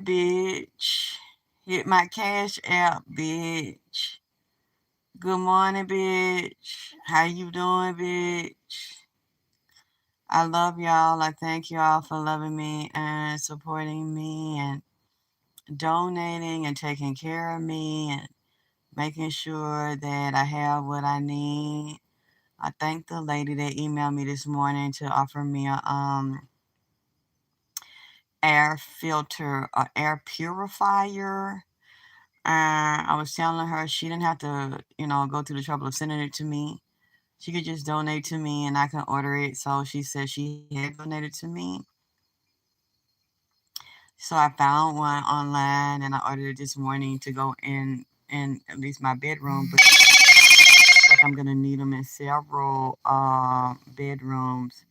bitch. Hit my cash app, bitch. Good morning, bitch. How you doing, bitch? I love y'all. I thank y'all for loving me and supporting me and donating and taking care of me and making sure that I have what I need. I thank the lady that emailed me this morning to offer me a air filter, a air purifier. I was telling her she didn't have to, go through the trouble of sending it to me. She could just donate to me and I can order it. So she said she had donated to me. So I found one online and I ordered it this morning to go in at least my bedroom. But looks like I'm gonna need them in several bedrooms.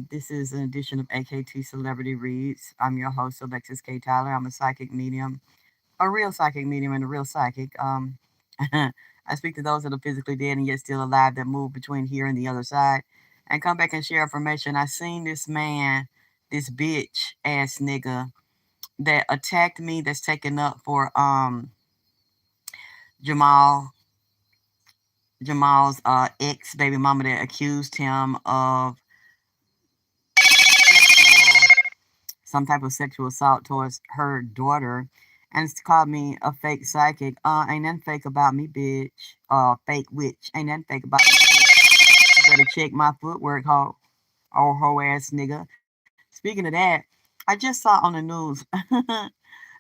This is an edition of AKT Celebrity Reads. I'm your host, Alexis K. Tyler. I'm a psychic medium, a real psychic medium, and a real psychic. I speak to those that are physically dead and yet still alive that move between here and the other side and come back and share information. I seen this man, this bitch ass nigga that attacked me that's taken up for Jamal Jamal's ex baby mama that accused him of sexual, some type of sexual assault towards her daughter, and it's called me a fake psychic. Ain't nothing fake about me, bitch. Fake witch. Ain't nothing fake about me, bitch. You better check my footwork, hoe ass nigga. Speaking of that, I just saw on the news.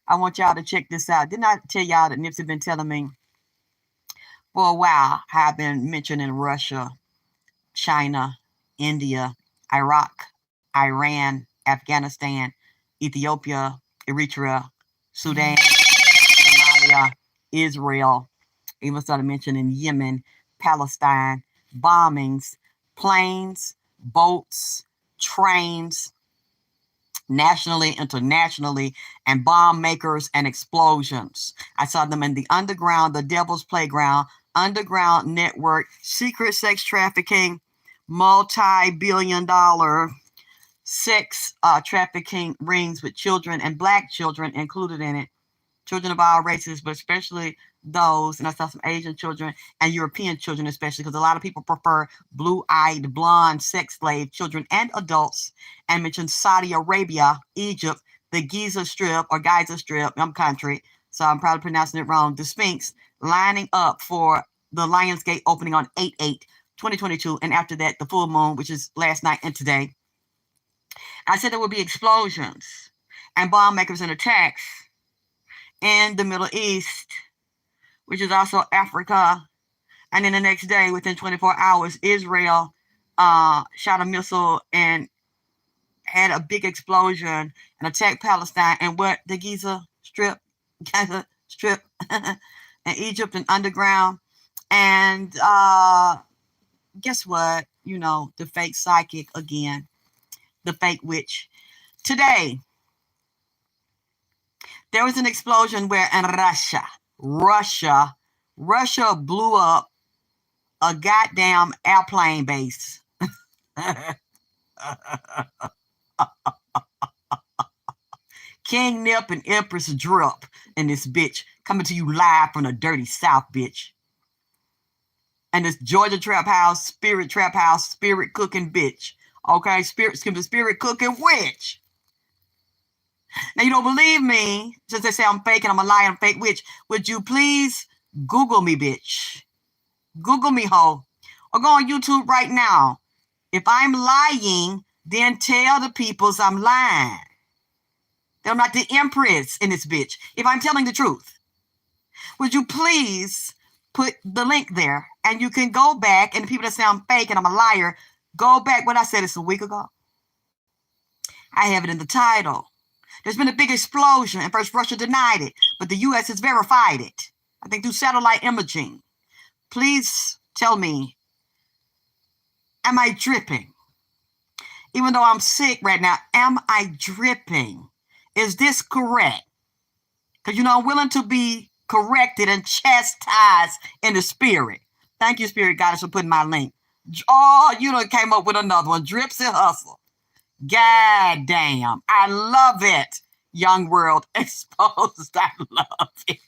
I want y'all to check this out. Didn't I tell y'all that Nipsey been telling me for a while how I've been mentioning Russia, China, India, Iraq, Iran, Afghanistan, Ethiopia, Eritrea, Sudan, Somalia, Israel, even started mentioning Yemen, Palestine, bombings, planes, boats, trains, nationally, internationally, and bomb makers and explosions. I saw them in the underground, the devil's playground, underground network, secret sex trafficking, multi-billion-dollar sex trafficking rings with children and black children included in it. Children of all races, but especially those, and I saw some Asian children and European children, especially because a lot of people prefer blue-eyed, blonde sex slave children and adults, and mentioned Saudi Arabia, Egypt, the Giza Strip or Giza Strip, I'm country, so I'm probably pronouncing it wrong, the Sphinx, lining up for the Lionsgate opening on 8/8/2022, and after that, the full moon, which is last night and today. I said there would be explosions and bomb makers and attacks in the Middle East, which is also Africa. And then the next day, within 24 hours, Israel shot a missile and had a big explosion and attacked Palestine and what? The Gaza Strip, and Egypt and underground. And guess what? The fake psychic again, the fake witch. Today, there was an explosion where in Russia blew up a goddamn airplane base. King Nip and Empress Drip and this bitch coming to you live from the dirty South, bitch. And this Georgia trap house, spirit cooking bitch. Okay, spirit cooking witch. Now you don't believe me, since they say I'm fake and I'm a liar and fake witch. Would you please Google me, bitch? Google me, ho. Or go on YouTube right now. If I'm lying, then tell the peoples I'm lying. That I'm not the empress in this bitch. If I'm telling the truth. Would you please put the link there? And you can go back, and the people that say I'm fake and I'm a liar, go back. What I said is a week ago. I have it in the title. There's been a big explosion, and first Russia denied it, but the U.S. has verified it. I think through satellite imaging. Please tell me, am I dripping? Even though I'm sick right now, am I dripping? Is this correct? Because, I'm willing to be corrected and chastised in the spirit. Thank you, Spirit Goddess, for putting my link. Oh, you done came up with another one. Nipsey Hussle. God damn. I love it. young world exposed. I love it.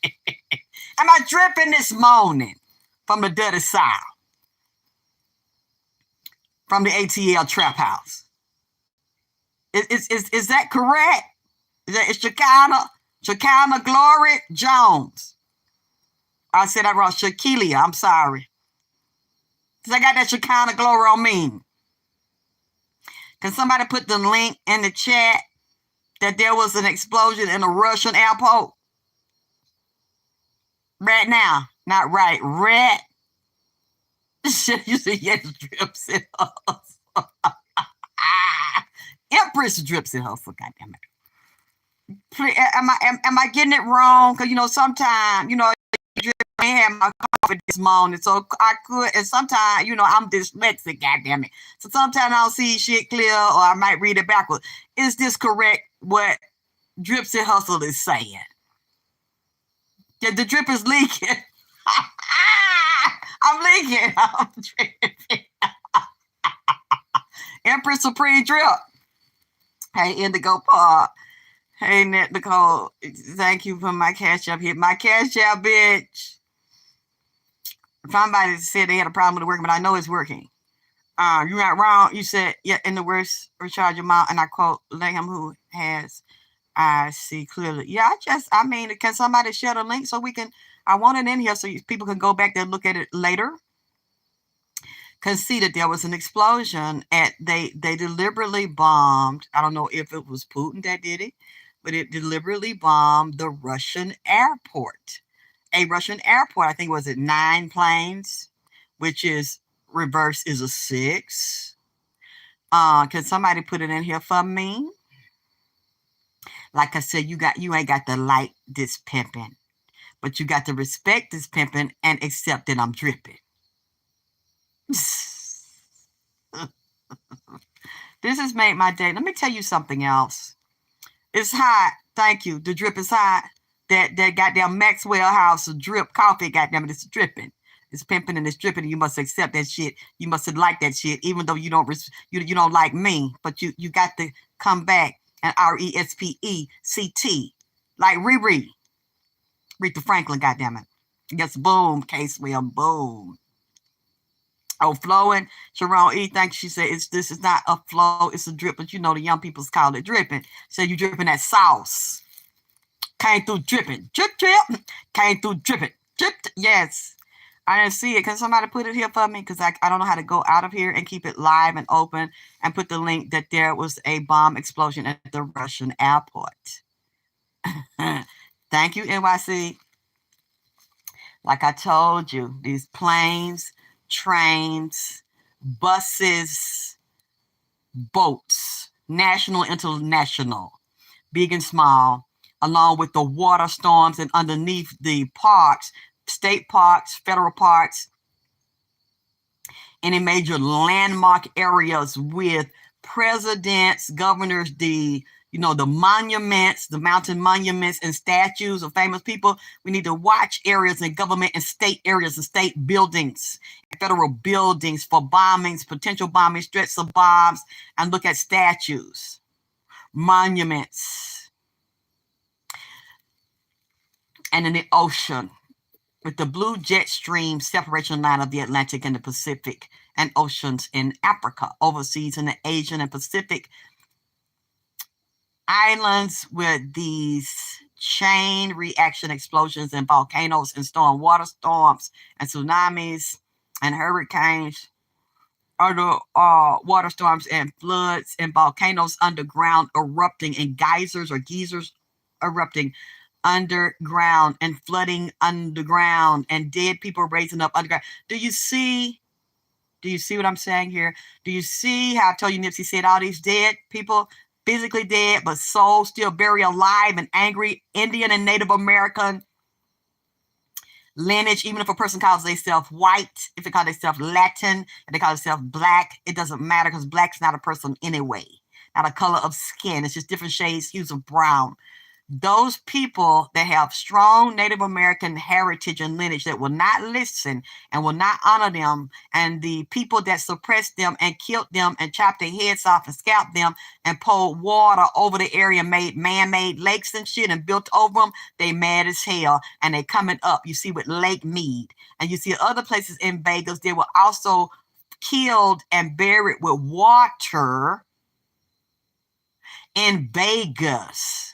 Am I dripping this morning from the dirty South? From the ATL Trap House. Is that correct? Is Shekinah Glory Jones? I said that wrong. Shakilia, I'm sorry. Because I got that Shekinah Glory on me. Can somebody put the link in the chat that there was an explosion in a Russian airport? Right now. Not right. Red. You see, yes, drips in hustle. Empress drips in hustle, goddamn it. Please, am I getting it wrong? Because, you know, sometimes, you know, I had my coffee this morning, so I could, and sometimes, you know, I'm dyslexic, goddamn it. So sometimes I don't see shit clear, or I might read it backwards. Is this correct, what Drips and Hustle is saying? Yeah, the drip is leaking. I'm leaking. I'm dripping. Empress Supreme Drip. Hey, Indigo Park. Hey, Nicole. Thank you for my cash app here. My cash app, bitch. Somebody said they had a problem with it working, but I know it's working. You're not wrong. You said, yeah, in the worst, recharge your mouth, and I quote, let him who has I see clearly. Yeah, I mean, can somebody share the link so we can, I want it in here so people can go back there and look at it later. Can see that there was an explosion at, they deliberately bombed, I don't know if it was Putin that did it, but it deliberately bombed the Russian airport. A Russian airport, I think, was it 9 planes, which is reverse is a 6. Can somebody put it in here for me? Like I said, you ain't got to like this pimping, but you got to respect this pimping and accept that I'm dripping. This has made my day. Let me tell you something else. It's hot. Thank you. The drip is hot. That goddamn Maxwell House of drip coffee, goddamn it, it's dripping. It's pimping and it's dripping, and you must accept that shit. You must like that shit, even though you don't you don't like me. But you got to come back and RESPECT, like Riri. Rita Franklin, goddamn it. Yes, boom, Casewell, boom. Oh, flowing. Sharon E. Thanks. She said this is not a flow, it's a drip, but you know the young people's call it dripping. So you dripping that sauce. Came through dripping. Drip, drip. Came through dripping. Drip. Yes. I didn't see it. Can somebody put it here for me? Because I don't know how to go out of here and keep it live and open and put the link that there was a bomb explosion at the Russian airport. Thank you, NYC. Like I told you, these planes, trains, buses, boats, national, international, big and small, along with the water storms and underneath the parks, state parks, federal parks, any major landmark areas with presidents, governors, the monuments, the mountain monuments and statues of famous people. We need to watch areas in government and state areas and state buildings, federal buildings for bombings, potential bombings, threats of bombs, and look at statues, monuments, and in the ocean with the blue jet stream separation line of the Atlantic and the Pacific and oceans in Africa, overseas in the Asian and Pacific islands with these chain reaction explosions and volcanoes and water storms and tsunamis and hurricanes, other water storms and floods and volcanoes underground erupting and geysers erupting underground and flooding underground and dead people raising up underground. Do you see what I'm saying here? Do you see how I told you Nipsey said all these dead people, physically dead, but souls still very alive and angry, Indian and Native American lineage, even if a person calls themselves white, if they call themselves Latin, if they call themselves black, it doesn't matter because black's not a person anyway, not a color of skin. It's just different shades, hues of brown. those people that have strong Native American heritage and lineage that will not listen and will not honor them, and the people that suppressed them and killed them and chopped their heads off and scalped them and poured water over the area, made man-made lakes and shit and built over them, they mad as hell, and they coming up, you see, with Lake Mead. And you see other places in Vegas, they were also killed and buried with water in Vegas.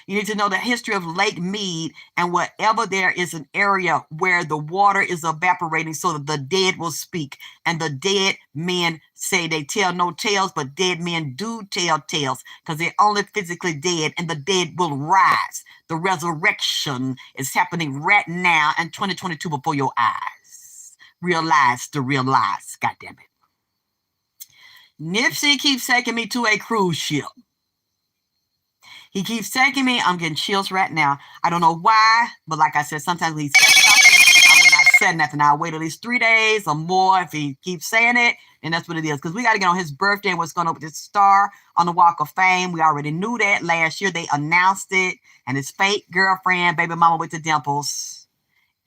You need to know the history of Lake Mead, and wherever there is an area where the water is evaporating so that the dead will speak. And the dead men say they tell no tales, but dead men do tell tales because they're only physically dead, and the dead will rise. The resurrection is happening right now in 2022 before your eyes. Realize the real lies. God damn it. Nipsey keeps taking me to a cruise ship. He keeps taking me. I'm getting chills right now. I don't know why, but like I said, sometimes when he says something, I will not say nothing. I'll wait at least 3 days or more. If he keeps saying it, then that's what it is. Because we got to get on his birthday and what's going on with this star on the Walk of Fame. We already knew that last year. They announced it. And his fake girlfriend, baby mama with the dimples,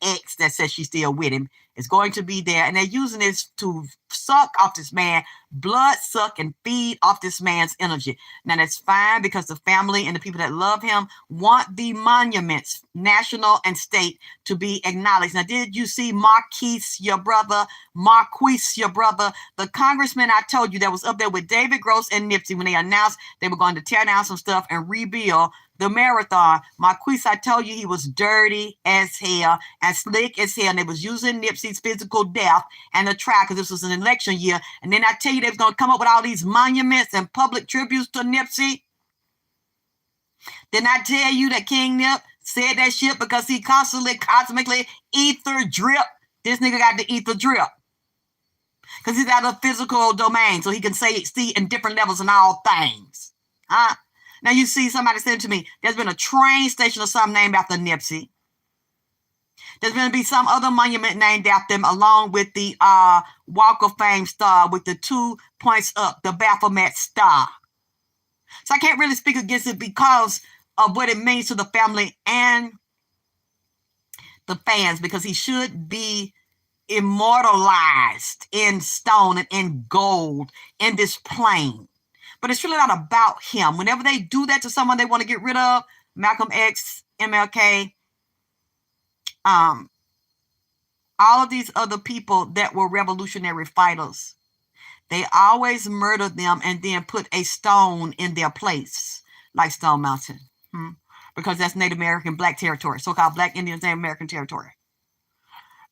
ex that says she's still with him, is going to be there. And they're using this to suck off this man, blood suck and feed off this man's energy. Now that's fine because the family and the people that love him want the monuments, national and state, to be acknowledged. Now, did you see Marquise, your brother, the congressman I told you that was up there with David Gross and Nipsey when they announced they were going to tear down some stuff and rebuild the marathon? Marquise, I told you he was dirty as hell and slick as hell, and they was using Nipsey's physical death and the trial because this was an election year. And then I tell you they was going to come up with all these monuments and public tributes to Nipsey. Didn't I tell you that King Nip said that shit because he constantly, cosmically ether drip? This nigga got the ether drip because he's out of physical domain, so he can see in different levels in all things. Huh? Now you see somebody said to me, there's been a train station or something named after Nipsey. There's going to be some other monument named after him, along with the Walk of Fame star with the 2 points up, the Baphomet star. So I can't really speak against it because of what it means to the family and the fans, because he should be immortalized in stone and in gold in this plane. But it's really not about him. Whenever they do that to someone they want to get rid of, Malcolm X, MLK, all of these other people that were revolutionary fighters, they always murder them and then put a stone in their place, like Stone Mountain, because that's Native American black territory, so-called black Indians Native American territory.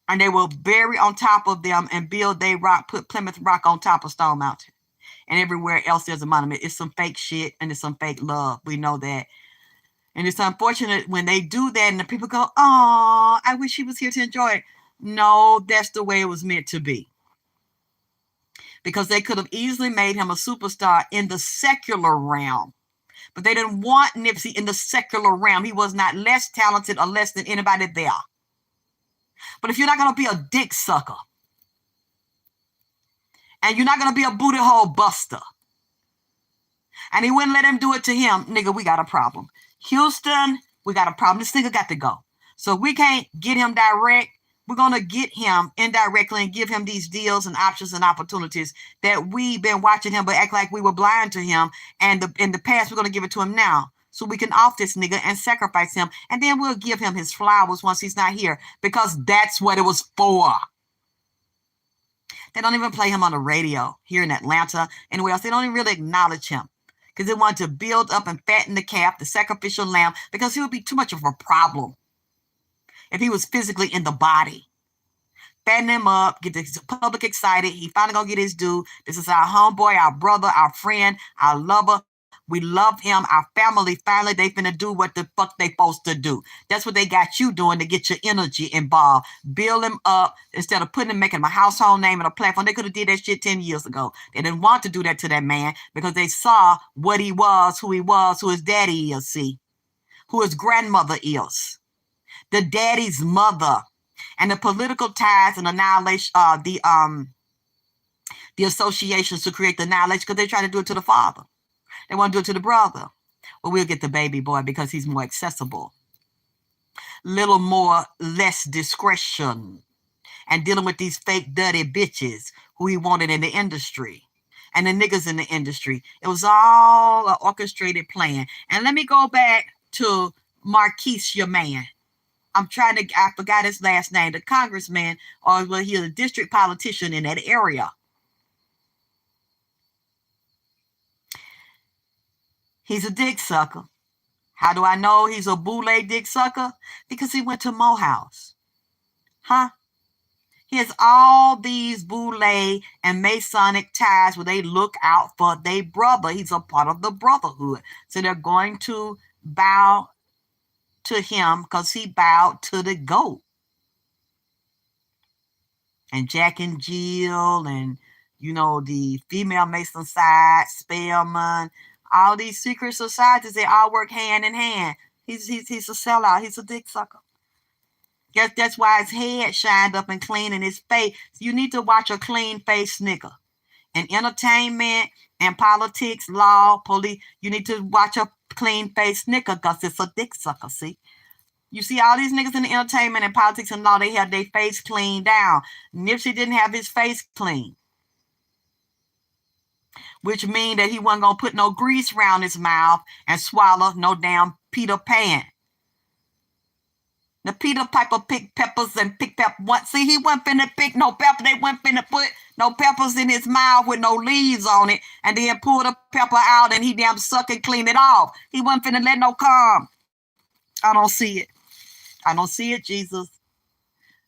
And they will bury on top of them and build they rock, put Plymouth Rock on top of Stone Mountain. And everywhere else there's a monument. It's some fake shit and it's some fake love. We know that. And it's unfortunate when they do that and the people go, oh, I wish he was here to enjoy it. No, that's the way it was meant to be. Because they could have easily made him a superstar in the secular realm. But they didn't want Nipsey in the secular realm. He was not less talented or less than anybody there. But if you're not going to be a dick sucker, and you're not going to be a booty hole buster, and he wouldn't let him do it to him, nigga, we got a problem. Houston, we got a problem. This nigga got to go. So we can't get him direct. We're going to get him indirectly and give him these deals and options and opportunities that we've been watching him, but act like we were blind to him. And in the past, we're going to give it to him now. So we can off this nigga and sacrifice him. And then we'll give him his flowers once he's not here, because that's what it was for. They don't even play him on the radio here in Atlanta. Anywhere else, they don't even really acknowledge him because they want to build up and fatten the calf, the sacrificial lamb, because he would be too much of a problem if he was physically in the body. Fatten him up, get the public excited. He finally gonna get his due. This is our homeboy, our brother, our friend, our lover. We love him. Our family, finally, they finna do what the fuck they supposed to do. That's what they got you doing to get your energy involved. Build him up instead of putting him, making him a household name and a platform. They could have did that shit 10 years ago. They didn't want to do that to that man because they saw what he was, who his daddy is, see, who his grandmother is, the daddy's mother, and the political ties and annihilation, the associations to create the annihilation because they try to do it to the father. They want to do it to the brother. Well, we'll get the baby boy because he's more accessible. Less discretion. And dealing with these fake dirty bitches who he wanted in the industry. And the niggas in the industry. It was all an orchestrated plan. And let me go back to Marquise, your man. I forgot his last name, the congressman, or well, he's a district politician in that area. He's a dick sucker. How do I know he's a boule dick sucker? Because he went to Morehouse. Huh? He has all these boule and Masonic ties where they look out for their brother. He's a part of the brotherhood. So they're going to bow to him because he bowed to the goat. And Jack and Jill and, the female Mason side, Spellman, all these secret societies, they all work hand in hand. He's a sellout. He's a dick sucker. That's why his head shined up and clean in his face. You need to watch a clean-faced nigga. In entertainment and politics, law, police, you need to watch a clean-faced nigga because it's a dick sucker, see? You see all these niggas in the entertainment and politics and law, they have their face cleaned down. Nipsey didn't have his face clean. Which means that he wasn't going to put no grease around his mouth and swallow no damn Peter Pan. The Peter Piper picked peppers and picked pepper once. See, he wasn't finna pick no pepper. They wasn't finna put no peppers in his mouth with no leaves on it and then pull the pepper out and he damn suck and clean it off. He wasn't finna let no cum. I don't see it. I don't see it, Jesus.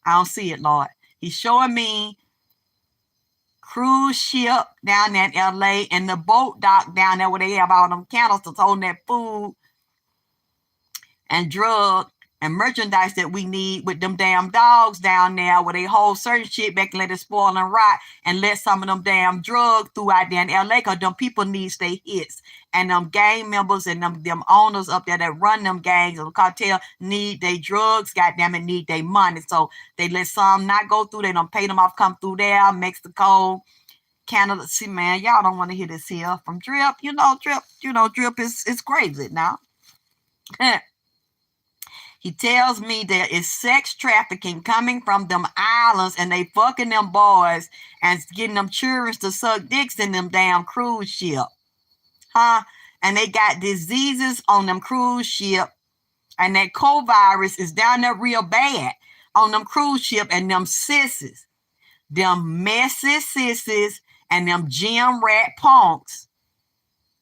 I don't see it, Lord. He's showing me cruise ship down there in L.A. and the boat dock down there where they have all them canisters holding that food and drug and merchandise that we need with them damn dogs down there where they hold certain shit back and let it spoil and rot and let some of them damn drugs throughout there in LA because them people need their hits. And them gang members and them owners up there that run them gangs or the cartel need their drugs, goddamn it, need their money. So they let some not go through. They don't pay them off, come through there, Mexico, Canada. See, man, y'all don't want to hear this here from Drip. Drip is crazy now. He tells me there is sex trafficking coming from them islands and they fucking them boys and getting them children to suck dicks in them damn cruise ship. Huh? And they got diseases on them cruise ship and that COVID is down there real bad on them cruise ship and them sissies. Them messy sissies and them gym rat punks.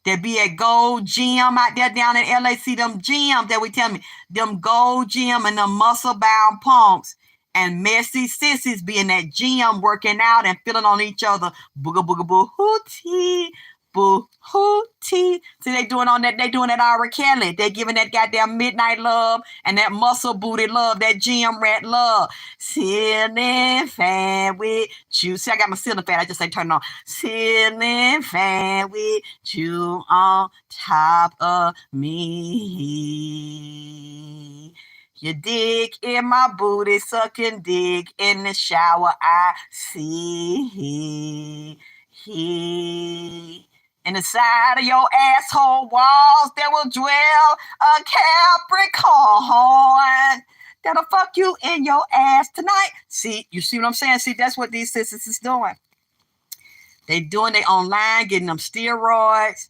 They be at Gold Gym out there down in LA. See them gyms that we tell me. Them Gold Gym and them muscle-bound punks and messy sissies be in that gym working out and feeling on each other. Booga booga boo hootie. Boo hootie. See, they doing that R. Kelly. They giving that goddamn midnight love and that muscle booty love, that gym rat love. Ceiling fan with you. See, I got my ceiling fan. I just say turn it on. Ceiling fan with you on top of me. Your dick in my booty, sucking dick in the shower. I see. In the side of your asshole walls, there will dwell a Capricorn that'll fuck you in your ass tonight. See, you see what I'm saying? See, that's what these sisters is doing. They doing it online, getting them steroids,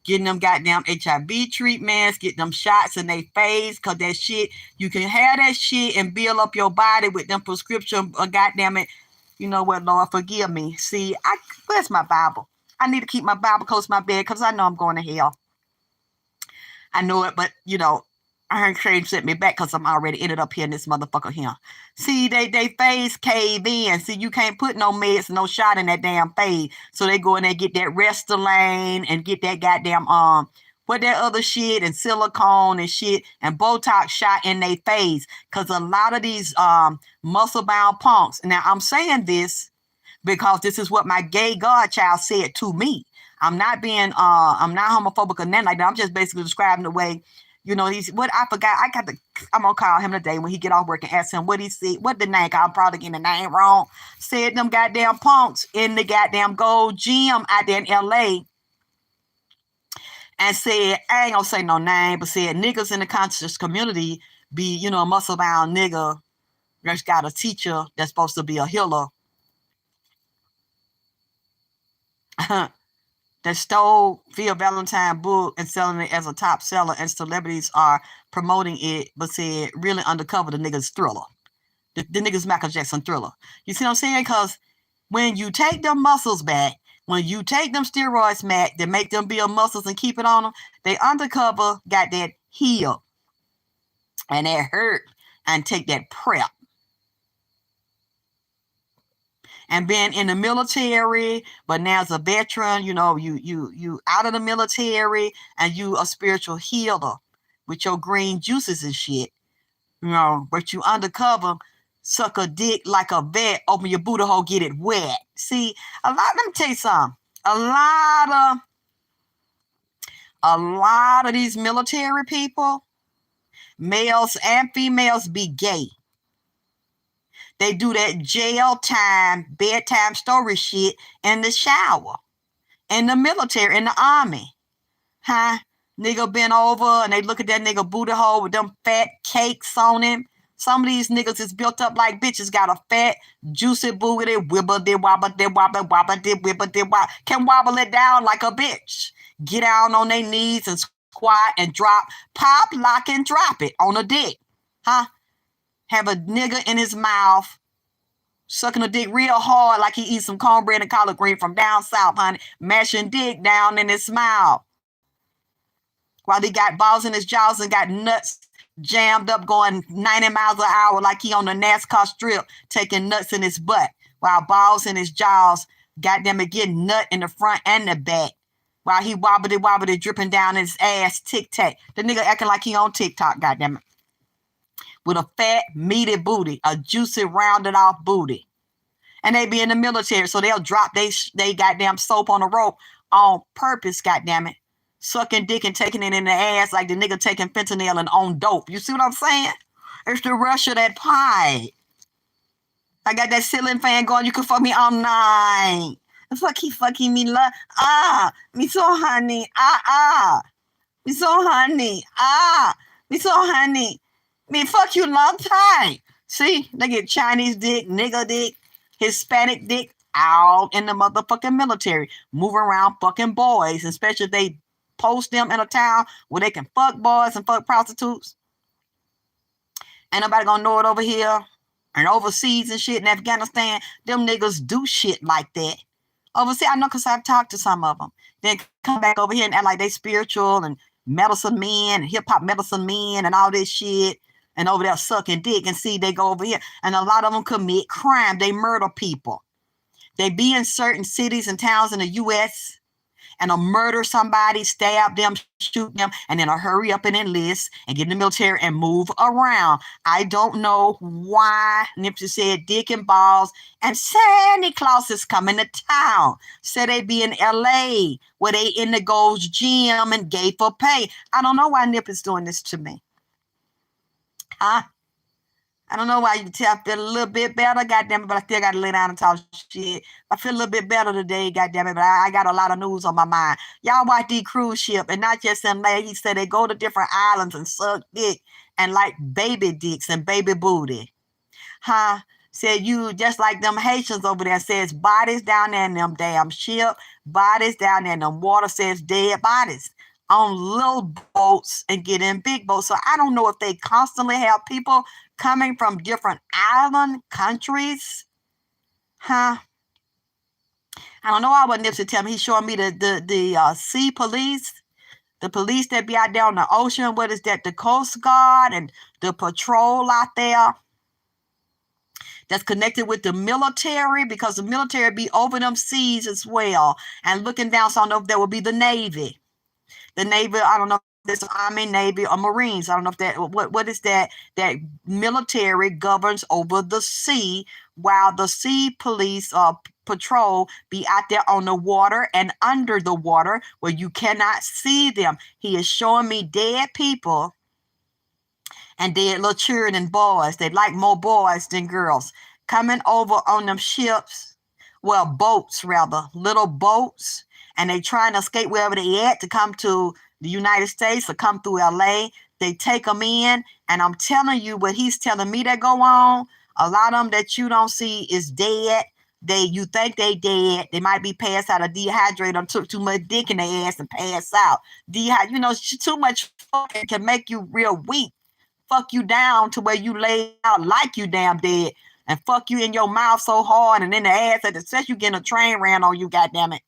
getting them goddamn HIV treatments, getting them shots in their face, because that shit, you can have that shit and build up your body with them prescription, goddamn it. You know what, Lord, forgive me. See, where's my Bible? I need to keep my Bible close to my bed because I know I'm going to hell. I know it, but, Iron Crane sent me back because I'm already ended up here in this motherfucker here. See, they face cave in. See, you can't put no meds, no shot in that damn face. So they go in there and get that Restylane and get that goddamn, what that other shit and silicone and shit and Botox shot in their face. Because a lot of these muscle-bound punks. Now, I'm saying this because this is what my gay godchild said to me. I'm not being, I'm not homophobic or nothing like that. I'm just basically describing the way, he's, what I forgot, I'm going to call him today when he get off work and ask him what he said, what the name, I'm probably getting the name wrong, said them goddamn punks in the goddamn Gold Gym out there in LA. and said, I ain't gonna say no name, but said niggas in the conscious community be, you know, a muscle bound nigga that's got a teacher that's supposed to be a healer that stole Phil Valentine book and selling it as a top seller, and celebrities are promoting it, but said really undercover the nigga's Thriller. The nigga's Michael Jackson Thriller. You see what I'm saying? Because when you take them muscles back, when you take them steroids back that make them build muscles and keep it on them, they undercover got that heal and that hurt and take that prep. And been in the military, but now as a veteran, you know, you out of the military and you a spiritual healer with your green juices and shit, you know, but you undercover suck a dick like a vet, open your booty hole, get it wet. See, let me tell you something. A lot of these military people, males and females, be gay. They do that jail time, bedtime story shit in the shower, in the military, in the army. Huh? Nigga been over and they look at that nigga booty hole with them fat cakes on him. Some of these niggas is built up like bitches, got a fat, juicy booty, wibble-de-wobble, can wobble it down like a bitch. Get down on their knees and squat and drop, pop, lock, and drop it on a dick. Huh? Have a nigga in his mouth, sucking a dick real hard like he eats some cornbread and collard green from down south, honey, mashing dick down in his mouth. While he got balls in his jaws and got nuts jammed up going 90 miles an hour like he on the NASCAR strip taking nuts in his butt. While balls in his jaws, goddamn it, getting nut in the front and the back. While he wobbly dripping down his ass, tic-tac. The nigga acting like he on TikTok, goddamn it. With a fat, meaty booty, a juicy, rounded off booty. And they be in the military, so they'll drop they goddamn soap on the rope on purpose, goddamn it. Sucking dick and taking it in the ass like the nigga taking fentanyl and on dope. You see what I'm saying? It's the rush of that pie. I got that ceiling fan going. You can fuck me all night. He fucking me love. Me so honey. Me so honey. Me so honey. Me fuck you long time. See, they get Chinese dick, nigga dick, Hispanic dick out in the motherfucking military. Moving around fucking boys, especially if they post them in a town where they can fuck boys and fuck prostitutes. Ain't nobody gonna know it over here and overseas and shit in Afghanistan. Them niggas do shit like that. Overseas, I know because I've talked to some of them. Then come back over here and act like they spiritual and medicine men and hip-hop medicine men and all this shit. And over there sucking dick, and see they go over here. And a lot of them commit crime. They murder people. They be in certain cities and towns in the U.S. and murder somebody, stab them, shoot them, and then hurry up and enlist and get in the military and move around. I don't know why Nipsey said dick and balls and Santa Claus is coming to town. Said they be in L.A. where they in the Gold's Gym and gay for pay. I don't know why Nip is doing this to me. I don't know why you tell I feel a little bit better, goddamn it, but I still got to lay down and talk shit. I feel a little bit better today, goddamn it, but I got a lot of news on my mind. Y'all watch these cruise ship, and not just in LA. He said they go to different islands and suck dick and like baby dicks and baby booty. Said you just like them Haitians over there. Says bodies down there in them damn ship, bodies down there in them water, says dead bodies on little boats and get in big boats. So I don't know if they constantly have people coming from different island countries. I don't know what Nipsey tell me. He's showing me the sea police, the police that be out there on the ocean. What is that? The Coast Guard and the patrol out there that's connected with the military, because the military be over them seas as well and looking down. So I don't know if that would be the Navy. The Navy, I don't know if it's Army, Navy, or Marines. I don't know if that, what is that? That military governs over the sea, while the sea police patrol be out there on the water and under the water where you cannot see them. He is showing me dead people and dead little children and boys. They like more boys than girls coming over on them ships. Well, boats rather, little boats. And they trying to escape wherever they at to come to the United States or come through LA. They take them in, and I'm telling you what he's telling me that go on. A lot of them that you don't see is dead. You think they dead. They might be passed out or dehydrated or took too much dick in their ass and pass out. Too much fucking can make you real weak. Fuck you down to where you lay out like you damn dead, and fuck you in your mouth so hard and in the ass that the set you getting a train ran on you, goddammit.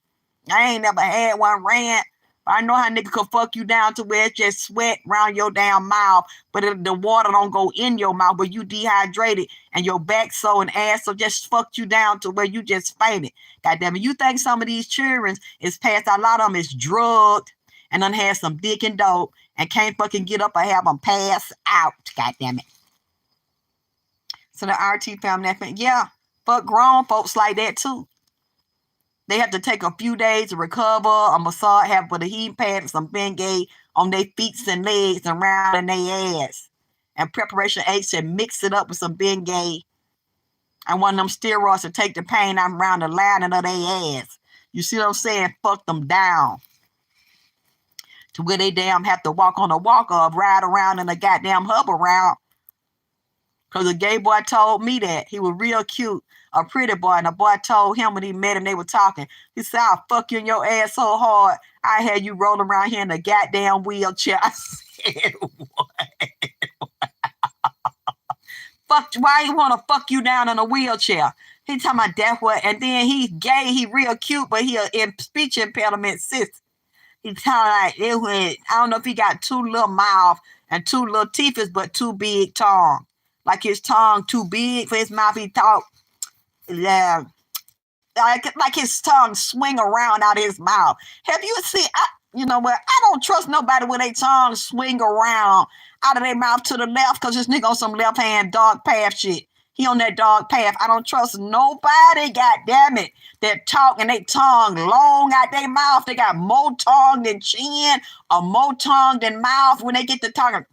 I ain't never had one ran. But I know how nigga could fuck you down to where it's just sweat around your damn mouth, but the water don't go in your mouth, but you dehydrated and your back so and ass so just fucked you down to where you just fainted. Goddamn it. You think some of these children is passed out? A lot of them is drugged and done had some dick and dope and can't fucking get up or have them pass out. Goddamn it. So the RT family, yeah, fuck grown folks like that too. They have to take a few days to recover, a massage, have with a heat pad and some Bengay on their feet and legs and around in their ass. And preparation H said mix it up with some Bengay and one of them steroids to take the pain out around the lining of their ass. You see what I'm saying? Fuck them down to where they damn have to walk on a walker or ride around in a goddamn hub around. Because the gay boy told me that. He was real cute, a pretty boy. And the boy told him when he met him, they were talking. He said, I'll fuck you in your ass so hard, I had you rolling around here in a goddamn wheelchair. I said, what? Fuck, why you want to fuck you down in a wheelchair? He talking about that what? And then he's gay, he real cute, but he in speech impediment sis. He talking like, I don't know if he got two little mouth and two little teeth, but too big tongue. Like his tongue too big for his mouth. He talk, yeah, like his tongue swing around out of his mouth. Have you seen? You know what? I don't trust nobody with their tongue swing around out of their mouth to the left because this nigga on some left hand dog path shit. He on that dog path. I don't trust nobody, goddammit, that talk and they tongue long out their mouth. They got more tongue than chin or more tongue than mouth when they get to talking.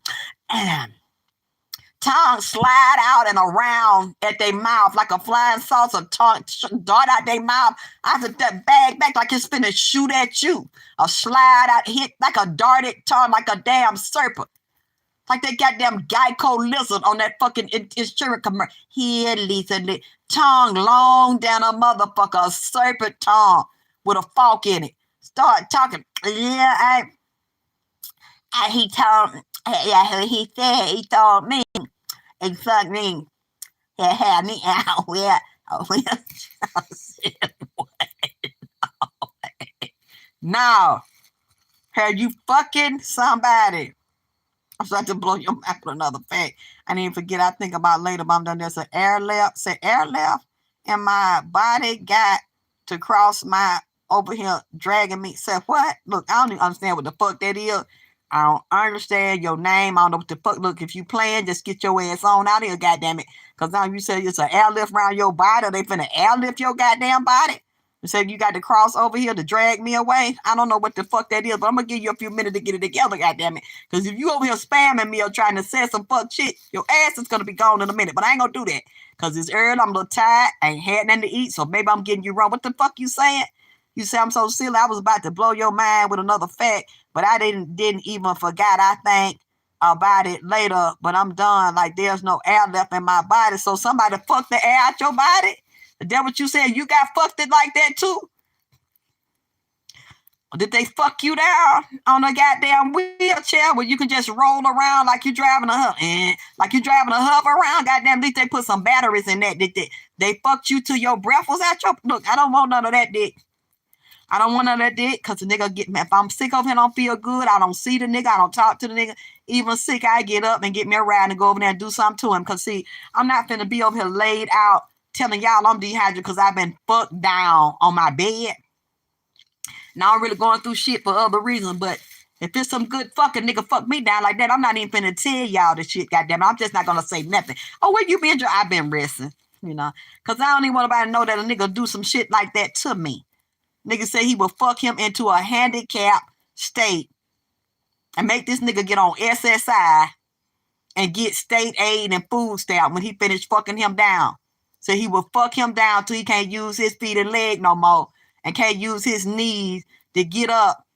Tongue slide out and around at their mouth like a flying saucer. Tongue dart out their mouth. I said that bag back like it's finna shoot at you. Or slide out, hit like a darted tongue, like a damn serpent. Like they got damn Geico lizard on that fucking insurance commercial. Here, Lisa, tongue long down a motherfucker, a serpent tongue with a fork in it. Start talking. Yeah, he told me and fucked me. He had me out where now, have you fucking somebody? I'm starting to blow your mind with another fact. I didn't forget. I think about later, but I'm done. There's an air left. Say air left, and my body got to cross my over here dragging me. Say what? Look, I don't even understand what the fuck that is. I don't understand your name. I don't know what the fuck. Look, if you playing, just get your ass on out here, goddamn it. Because now you say it's an airlift around your body. Or they finna airlift your goddamn body. You said you got to cross over here to drag me away. I don't know what the fuck that is, but I'm gonna give you a few minutes to get it together, goddamn it. Because if you over here spamming me or trying to say some fuck shit, your ass is gonna be gone in a minute. But I ain't gonna do that. Because it's early, I'm a little tired, I ain't had nothing to eat, so maybe I'm getting you wrong. What the fuck you saying? You say I'm so silly. I was about to blow your mind with another fact, but I didn't even forget. I think about it later, but I'm done. Like there's no air left in my body, so somebody fucked the air out your body. Is that what you said? You got fucked it like that too? Or did they fuck you down on a goddamn wheelchair where you can just roll around like you driving a hub around? Goddamn, at least they put some batteries in that. They fucked you till your breath was out your. Look, I don't want none of that dick. I don't want none of that dick because the nigga get me. If I'm sick of him, don't feel good. I don't see the nigga. I don't talk to the nigga. Even sick, I get up and get me a ride and go over there and do something to him. Because, see, I'm not finna be over here laid out telling y'all I'm dehydrated because I've been fucked down on my bed. Now I'm really going through shit for other reasons. But if it's some good fucking nigga fuck me down like that, I'm not even finna tell y'all the shit, goddamn it. I'm just not gonna say nothing. Oh, where you been? I've been resting, you know. Because I don't even want nobody to know that a nigga do some shit like that to me. Nigga say he will fuck him into a handicapped state and make this nigga get on SSI and get state aid and food stamp when he finished fucking him down. So he will fuck him down till he can't use his feet and leg no more and can't use his knees to get up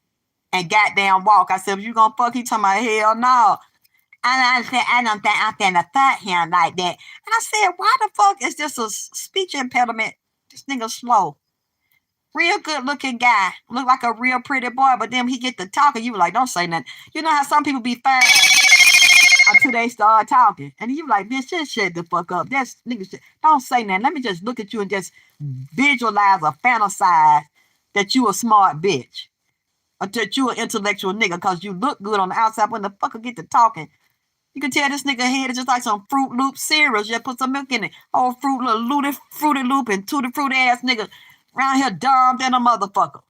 and goddamn walk. I said, you gonna fuck? He talking about, hell no. And I said, I don't think I'm finna fuck him like that. And I said, why the fuck is this a speech impediment? This nigga slow. Real good looking guy. Look like a real pretty boy, but then he get to talking. You were like, don't say nothing. You know how some people be fine until they start talking. And you like, bitch, just shut the fuck up. That's nigga shit. Don't say nothing. Let me just look at you and just visualize or fantasize that you a smart bitch. Or that you an intellectual nigga because you look good on the outside. When the fucker get to talking, you can tell this nigga head is just like some Fruit Loop cereal. Just put some milk in it. Oh, Fruity Loop and Tutti Fruit ass nigga around here dumb than a motherfucker.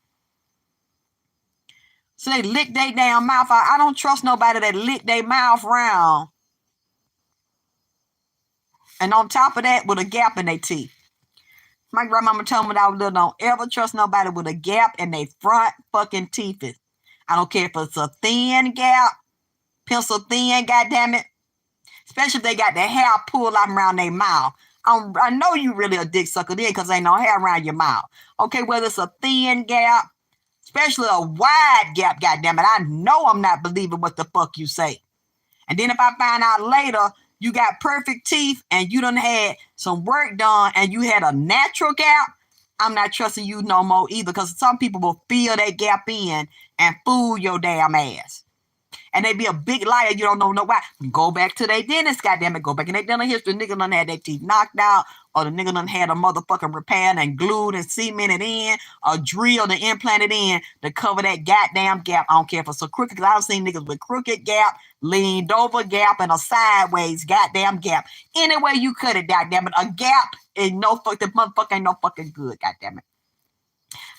So they lick their damn mouth out. I don't trust nobody that lick their mouth round. And on top of that, with a gap in their teeth. My grandmama told me when I was little, don't ever trust nobody with a gap in their front fucking teeth. I don't care if it's a thin gap, pencil thin, goddammit. Especially if they got their hair pulled out around their mouth. I know you really a dick sucker then because ain't no hair around your mouth. Okay, whether it's a thin gap, especially a wide gap, goddammit, I know I'm not believing what the fuck you say. And then if I find out later you got perfect teeth and you done had some work done and you had a natural gap, I'm not trusting you no more either because some people will fill that gap in and fool your damn ass. And they be a big liar. You don't know why. Go back to their dentist, goddammit. Go back in their dental history. Nigga done had their teeth knocked out, or the nigga done had a motherfucking repaired and glued and cemented in, or drilled and implanted in to cover that goddamn gap. I don't care if it's a crooked, because I've seen niggas with crooked gap, leaned over gap, and a sideways goddamn gap. Any way you cut it, goddammit. A gap is no fuck. The motherfucker ain't no fucking good, goddammit.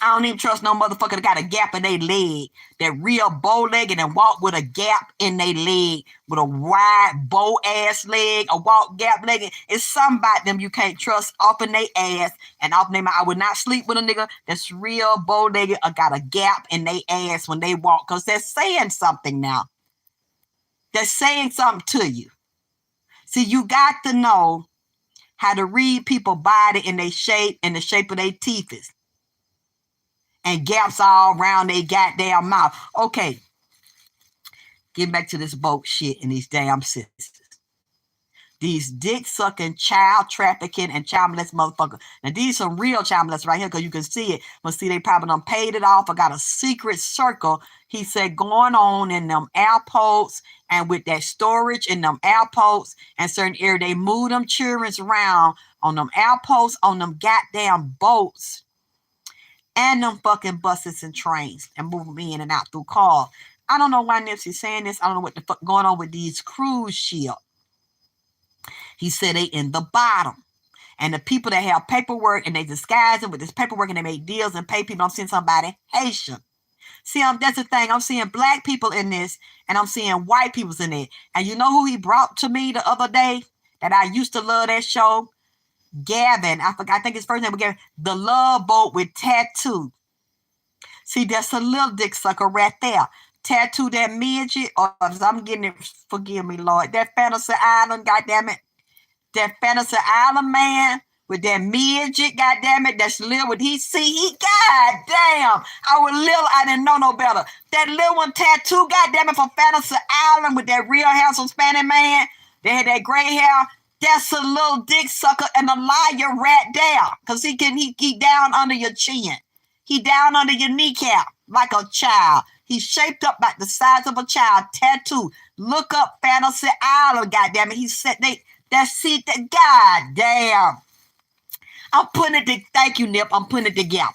I don't even trust no motherfucker that got a gap in their leg. That real bow-legged and walk with a gap in their leg, with a wide bow-ass leg, a walk gap-legged. It's something about them you can't trust off in their ass and off in their mouth. I would not sleep with a nigga that's real bow-legged or got a gap in their ass when they walk because they're saying something now. They're saying something to you. See, you got to know how to read people's body and their shape and the shape of their teeth is. And gaps all around their goddamn mouth. Okay. Get back to this boat shit and these damn sisters. These dick-sucking, child trafficking, and child molest motherfuckers. Now, these some real child molesters right here because you can see it. But see, they probably done paid it off or got a secret circle, he said, going on in them airports and with that storage in them airports and certain areas. They move them children around on them airports, on them goddamn boats. And them fucking buses and trains and move them in and out through cars. I don't know why Nipsey's saying this. I don't know what the fuck going on with these cruise ships. He said they in the bottom. And the people that have paperwork and they disguise them with this paperwork and they make deals and pay people. I'm seeing somebody Haitian. See, that's the thing. I'm seeing black people in this and I'm seeing white people in it. And you know who he brought to me the other day that I used to love that show? Gavin, I think his first name was Gavin, the Love Boat with Tattoo. See, that's a little dick sucker right there. Tattoo that midget, or if I'm getting it, forgive me, Lord. That Fantasy Island, goddammit. That Fantasy Island man with that midget, goddammit. That's little what he see. Goddamn. I was little, I didn't know no better. That little one tattoo, goddammit, from Fantasy Island with that real handsome Spanish man. They had that gray hair. That's a little dick sucker and a liar right there. Because he down under your chin. He down under your kneecap like a child. He's shaped up like the size of a child. Tattoo. Look up Fantasy Island, goddammit. He said that's it. Goddamn. I'm putting it together. Thank you, Nip. I'm putting it together.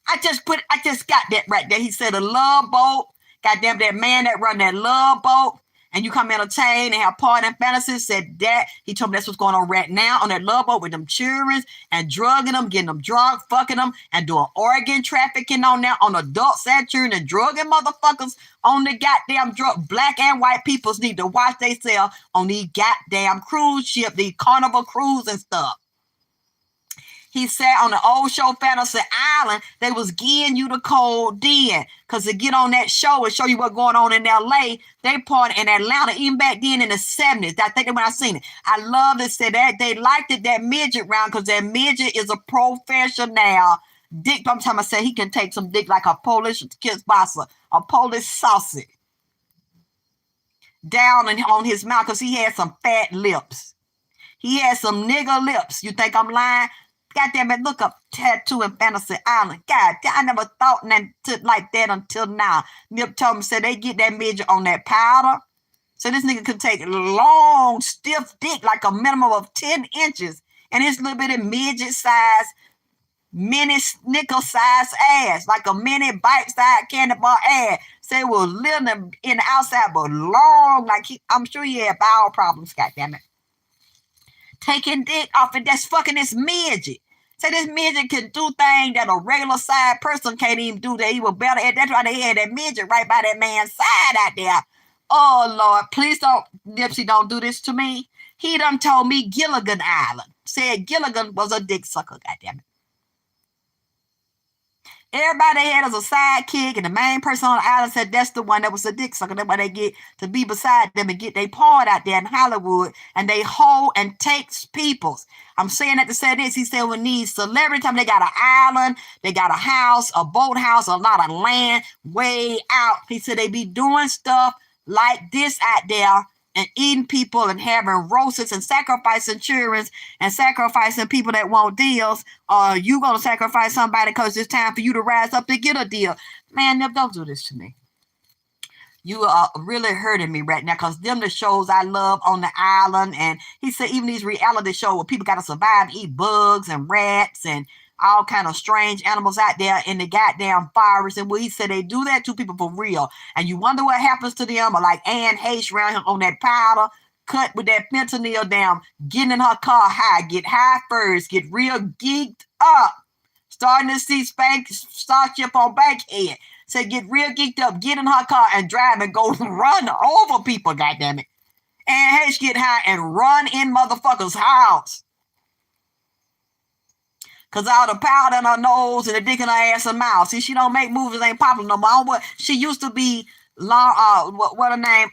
I just got that right there. He said a love boat. Goddamn, that man that run that love boat. And you come entertain and have party and fantasies, said that. He told me that's what's going on right now on that love boat with them children and drugging them, getting them drunk, fucking them, and doing organ trafficking on there on adults and children and drugging motherfuckers on the goddamn drug. Black and white peoples need to watch themselves on these goddamn cruise ship, these Carnival cruise and stuff. He said on the old show Fantasy Island, they was getting you the code then. Because to get on that show and show you what's going on in LA, they party in Atlanta, even back then in the 70s. I think when I seen it. I love it. Said that they liked it, that midget round, because that midget is a professional dick. I'm talking about say he can take some dick like a Polish kickboxer. a police sausage down on his mouth because he had some fat lips. He had some nigger lips. You think I'm lying? God damn it, look up Tattoo in Fantasy Island. God damn, I never thought like that until now. Nip told me, said they get that midget on that powder. So this nigga could take long, stiff dick, like a minimum of 10 inches, and his little bit of midget size, mini snicker size ass, like a mini bite-sized candy bar ass. Say, well, little in the outside, but long, like I'm sure he had bowel problems, goddammit. Taking dick off and that's fucking this midget. Say this midget can do things that a regular side person can't even do. That he was better at. That's why they had that midget right by that man's side out there. Oh Lord, please don't, Nipsey, don't do this to me. He done told me Gilligan Island. Said Gilligan was a dick sucker, goddammit. Everybody they had as a sidekick, and the main person on the island said that's the one that was a dick sucker. That's why they get to be beside them and get their part out there in Hollywood, and they hold and takes peoples. I'm saying that to say this. He said when these celebrity time, they got an island, they got a house, a boathouse, a lot of land way out. He said they be doing stuff like this out there and eating people and having roasts and sacrificing children and sacrificing people that want deals. Or you gonna sacrifice somebody because it's time for you to rise up to get a deal. Man, don't do this to me. You are really hurting me right now because them the shows I love on the island. And he said even these reality shows where people got to survive and eat bugs and rats and all kind of strange animals out there in the goddamn forest. And he said they do that to people for real. And you wonder what happens to them. Or like Anne Heche around here on that powder, cut with that fentanyl down, getting in her car high, get high first, get real geeked up. Starting to see Starship on Bankhead. Say get real geeked up, get in her car and drive and go run over people, goddammit. Anne Heche get high and run in motherfuckers' house. Cause all the powder in her nose and the dick in her ass and mouth. See, she don't make movies, ain't popular no more. What she used to be, what her name?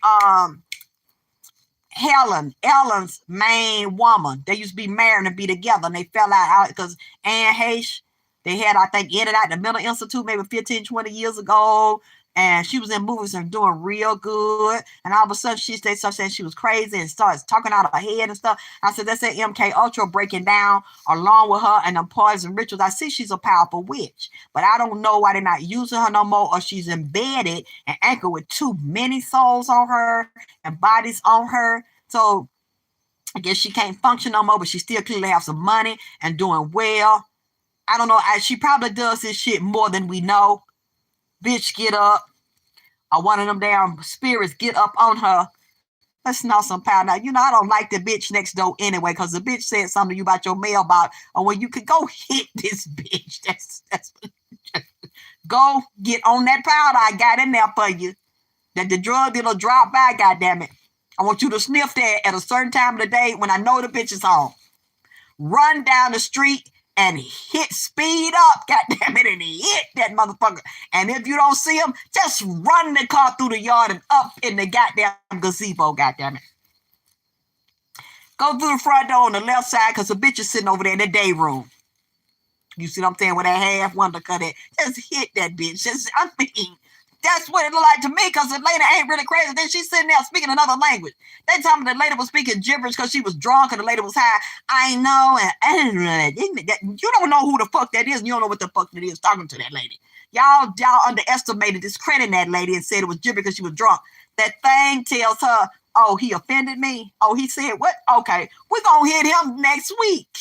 Ellen's main woman. They used to be married and be together, and they fell out because Anne Heche, they had, I think, ended out the mental institute maybe 15, 20 years ago. And she was in movies and doing real good. And all of a sudden, she started saying she was crazy and starts talking out of her head and stuff. I said, that's that MK Ultra breaking down along with her and the poison rituals. I see she's a powerful witch. But I don't know why they're not using her no more, or she's embedded and anchored with too many souls on her and bodies on her. So I guess she can't function no more, but she still clearly have some money and doing well. I don't know. She probably does this shit more than we know. Bitch, get up. Or one of them damn spirits get up on her. Let's know some power. Now, you know, I don't like the bitch next door anyway, because the bitch said something to you about your mailbox, or when you could go hit this bitch. That's go get on that powder I got in there for you. That the drug dealer drop by, goddammit. I want you to sniff that at a certain time of the day when I know the bitch is home. Run down the street and hit speed up, goddammit, and hit that motherfucker. And if you don't see him, just run the car through the yard and up in the goddamn gazebo, goddammit. Go through the front door on the left side because the bitch is sitting over there in the day room. You see what I'm saying? With that half wonder cut it. Just hit that bitch. I mean, that's what it looked like to me, because the lady ain't really crazy. Then she's sitting there speaking another language. They told me the lady was speaking gibberish because she was drunk and the lady was high. I know, and you don't know who the fuck that is, and you don't know what the fuck that is talking to that lady. Y'all underestimated, discrediting that lady and said it was gibberish because she was drunk. That thing tells her, oh, he offended me? Oh, he said what? Okay, we're going to hit him next week.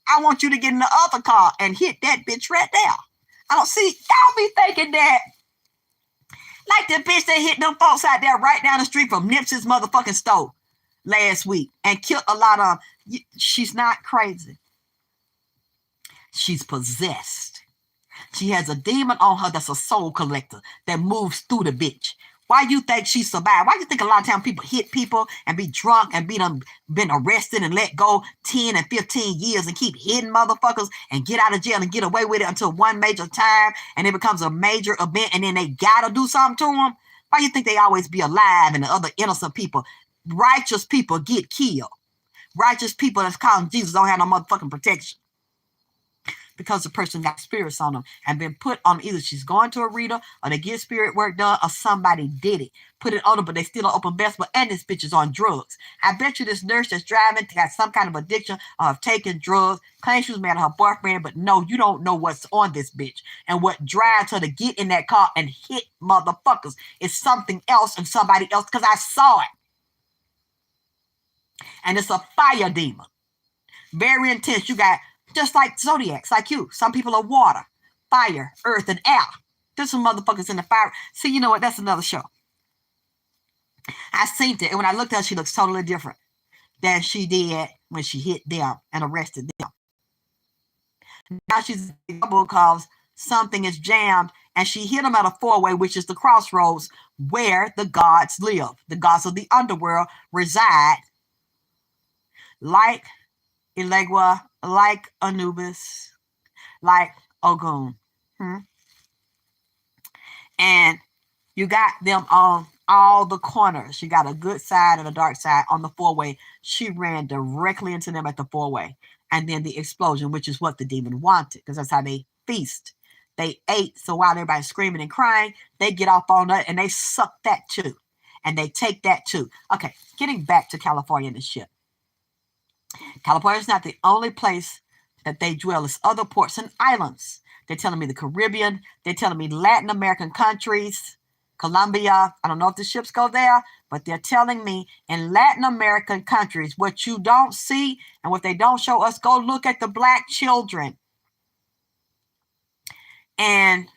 I want you to get in the other car and hit that bitch right there. I don't see, y'all be thinking that like the bitch that hit them folks out there right down the street from Nipsey's motherfucking store last week and killed a lot of them. She's not crazy. She's possessed. She has a demon on her that's a soul collector that moves through the bitch. Why you think she survived? Why you think a lot of times people hit people and be drunk and been arrested and let go 10 and 15 years and keep hitting motherfuckers and get out of jail and get away with it until one major time and it becomes a major event and then they gotta do something to them? Why you think they always be alive and the other innocent people, righteous people, get killed? Righteous people that's calling Jesus don't have no motherfucking protection. because the person got spirits on them and been put on. Either she's going to a reader or they get spirit work done or somebody did it. Put it on them, but they still an open vessel. And this bitch is on drugs. I bet you this nurse that's driving got some kind of addiction of taking drugs, claims she was mad at her boyfriend, but no, you don't know what's on this bitch. And what drives her to get in that car and hit motherfuckers is something else and somebody else, because I saw it. And it's a fire demon. Very intense. You got, just like zodiacs, like you. Some people are water, fire, earth, and air. There's some motherfuckers in the fire. See, you know what? That's another show. I seen it, and when I looked at her, she looks totally different than she did when she hit them and arrested them. Now she's in trouble because something is jammed, and she hit them at a four-way, which is the crossroads where the gods live. The gods of the underworld reside, like Elegua, like Anubis, like Ogun. And you got them on all the corners. You got a good side and a dark side on the four-way. She ran directly into them at the four-way. And then the explosion, which is what the demon wanted, because that's how they feast. They ate, so while everybody's screaming and crying, they get off on it and they suck that too. And they take that too. Okay, getting back to California and the ship. California is not the only place that they dwell. It's other ports and islands. They're telling me the Caribbean. They're telling me Latin American countries, Colombia. I don't know if the ships go there, but they're telling me in Latin American countries, what you don't see and what they don't show us, go look at the black children. And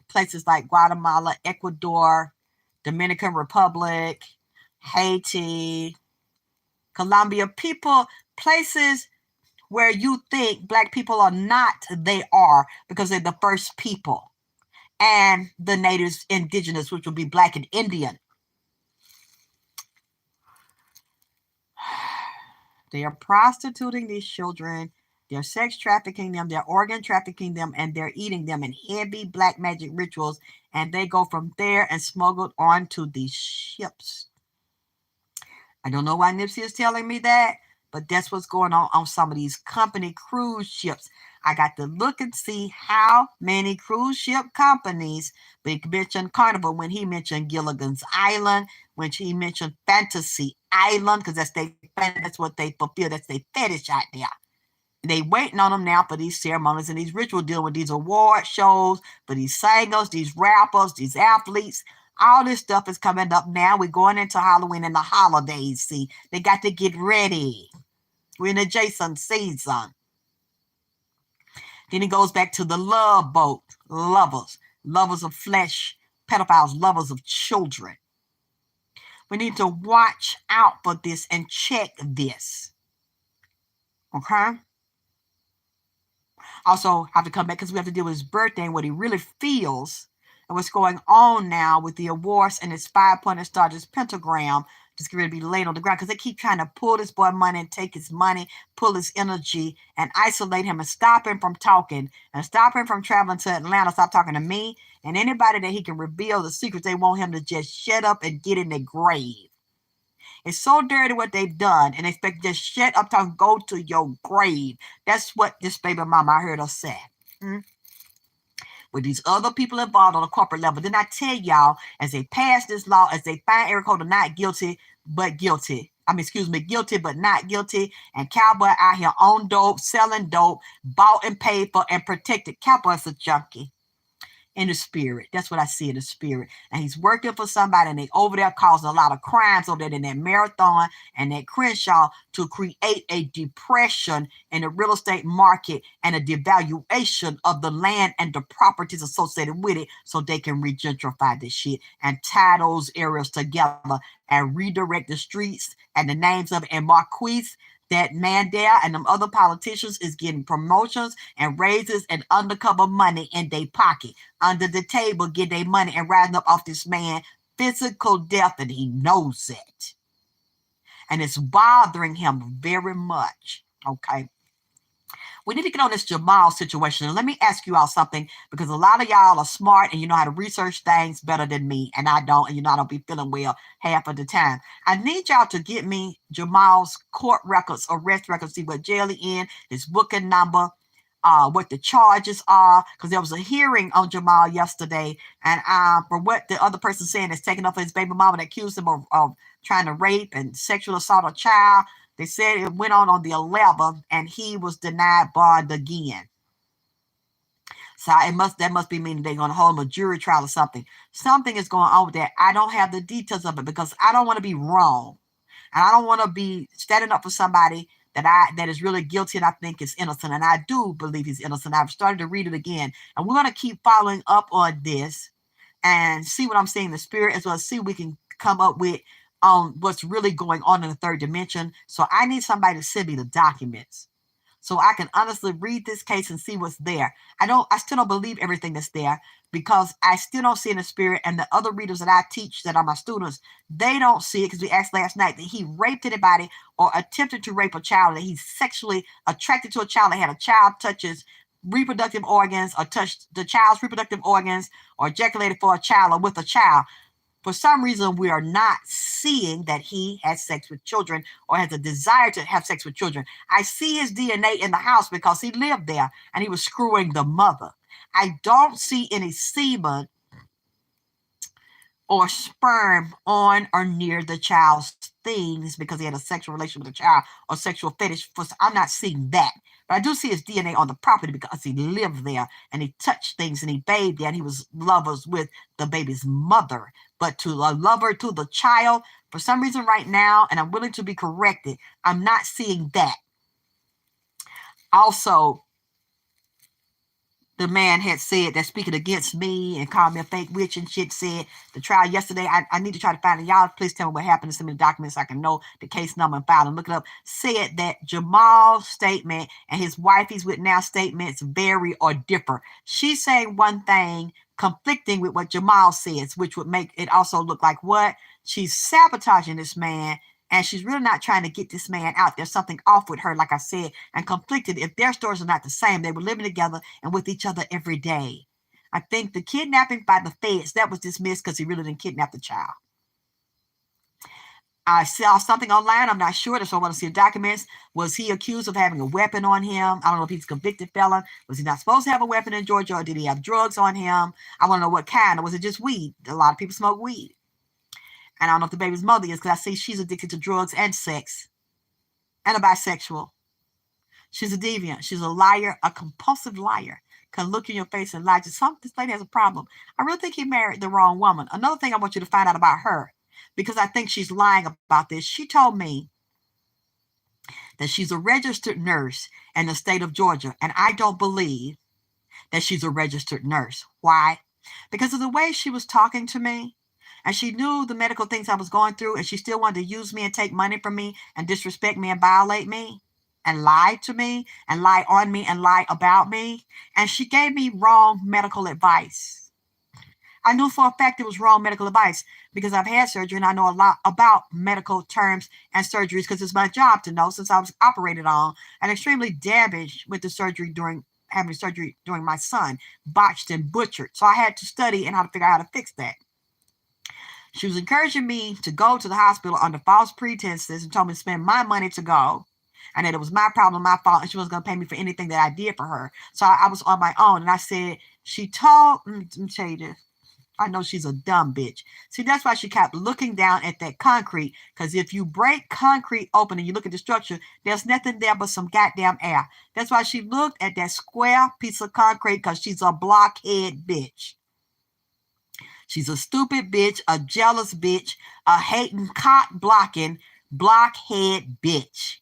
places like Guatemala, Ecuador, Dominican Republic, Haiti, Colombia, people, places where you think black people are not, they are, because they're the first people. And the natives, indigenous, which would be black and Indian. They are prostituting these children. They're sex trafficking them. They're organ trafficking them. And they're eating them in heavy black magic rituals. And they go from there and smuggled onto these ships. I don't know why Nipsey is telling me that, but that's what's going on some of these company cruise ships. I got to look and see how many cruise ship companies, Big mentioned Carnival when he mentioned Gilligan's Island, when he mentioned Fantasy Island, because that's what they fulfill, that's their fetish out there. They waiting on them now for these ceremonies and these rituals, dealing with these award shows, for these singers, these rappers, these athletes. All this stuff is coming up now. We're going into Halloween and the holidays. See, they got to get ready. We're in the Jason season. Then it goes back to the love boat. Lovers of flesh, pedophiles, lovers of children. We need to watch out for this and check this. Okay? Also, have to come back because we have to deal with his birthday and what he really feels and what's going on now with the awards and his 5-pointed star, this pentagram, just going to be laid on the ground because they keep trying to pull this boy money and take his money, pull his energy and isolate him and stop him from talking and stop him from traveling to Atlanta, stop talking to me and anybody that he can reveal the secrets. They want him to just shut up and get in their grave. It's so dirty what they've done, and they expect just shut up, talk, go to your grave. That's what this baby mama, I heard her say. With these other people involved on a corporate level. Then I tell y'all, as they pass this law, as they find Eric Holder not guilty, but guilty. Guilty, but not guilty. And Cowboy out here on dope, selling dope, bought and paid for and protected. Cowboy's a junkie. In the spirit. That's what I see in the spirit. And he's working for somebody and they over there causing a lot of crimes over there in that Marathon and that Crenshaw to create a depression in the real estate market and a devaluation of the land and the properties associated with it so they can regentrify this shit and tie those areas together and redirect the streets and the names of it. And Marquise, that man there and them other politicians is getting promotions and raises and undercover money in their pocket, under the table, get their money and riding up off this man physical death, and he knows it. And it's bothering him very much, okay? We need to get on this Jamal situation. And let me ask you all something, because a lot of y'all are smart and you know how to research things better than me, and I don't, and you know I don't be feeling well half of the time. I need y'all to get me Jamal's court records, arrest records, see what jail he in, his booking number, what the charges are, because there was a hearing on Jamal yesterday, and for what the other person saying is taking up for his baby mama that accused him of trying to rape and sexual assault a child. They said it went on the 11th, and he was denied bond again. So that must be meaning they're going to hold him a jury trial or something. Something is going on with that. I don't have the details of it because I don't want to be wrong, and I don't want to be standing up for somebody that is really guilty and I think is innocent, and I do believe he's innocent. I've started to read it again, and we're going to keep following up on this and see what I'm saying in the spirit, as well as see what we can come up with on what's really going on in the third dimension. So I need somebody to send me the documents so I can honestly read this case and see what's there. I still don't believe everything that's there because I still don't see in the spirit, and the other readers that I teach that are my students, they don't see it because we asked last night that he raped anybody or attempted to rape a child, that he's sexually attracted to a child, that had a child touch his reproductive organs or touched the child's reproductive organs or ejaculated for a child or with a child. For some reason, we are not seeing that he has sex with children or has a desire to have sex with children. I see his DNA in the house because he lived there and he was screwing the mother. I don't see any semen or sperm on or near the child's things because he had a sexual relation with a child or sexual fetish. I'm not seeing that. But I do see his DNA on the property because he lived there and he touched things and he bathed there and he was lovers with the baby's mother. But to a lover to the child, for some reason right now, and I'm willing to be corrected, I'm not seeing that. Also, the man had said that speaking against me and called me a fake witch and shit, said the trial yesterday, I need to try to find it. Y'all please tell me what happened. Send me the documents so I can know the case number and file and look it up. Said that Jamal's statement and his wife he's with now statements vary or differ. She's saying one thing conflicting with what Jamal says, which would make it also look like what? She's sabotaging this man, and she's really not trying to get this man out. There's something off with her, like I said, and conflicted. If their stories are not the same, they were living together and with each other every day. I think the kidnapping by the feds, that was dismissed because he really didn't kidnap the child. I saw something online. I'm not sure. So I want to see the documents. Was he accused of having a weapon on him? I don't know if he's a convicted felon. Was he not supposed to have a weapon in Georgia, or did he have drugs on him? I want to know what kind. Or was it just weed? A lot of people smoke weed. And I don't know if the baby's mother is, because I see she's addicted to drugs and sex and a bisexual. She's a deviant. She's a liar, a compulsive liar. Can look in your face and lie. This lady has a problem. I really think he married the wrong woman. Another thing I want you to find out about her, because I think she's lying about this. She told me that she's a registered nurse in the state of Georgia, and I don't believe that she's a registered nurse. Why? Because of the way she was talking to me, and she knew the medical things I was going through, and she still wanted to use me and take money from me and disrespect me and violate me and lie to me and lie on me and lie about me. And she gave me wrong medical advice. I knew for a fact it was wrong medical advice because I've had surgery and I know a lot about medical terms and surgeries because it's my job to know, since I was operated on and extremely damaged with the surgery having surgery during my son, botched and butchered. So I had to study and how to figure out how to fix that. She was encouraging me to go to the hospital under false pretenses and told me to spend my money to go, and that it was my problem, my fault, and she wasn't going to pay me for anything that I did for her. So I was on my own, and I said, let me tell you this. I know she's a dumb bitch. See, that's why she kept looking down at that concrete, because if you break concrete open and you look at the structure, there's nothing there but some goddamn air. That's why she looked at that square piece of concrete, because she's a blockhead bitch. She's a stupid bitch, a jealous bitch, a hating, cock-blocking, blockhead bitch.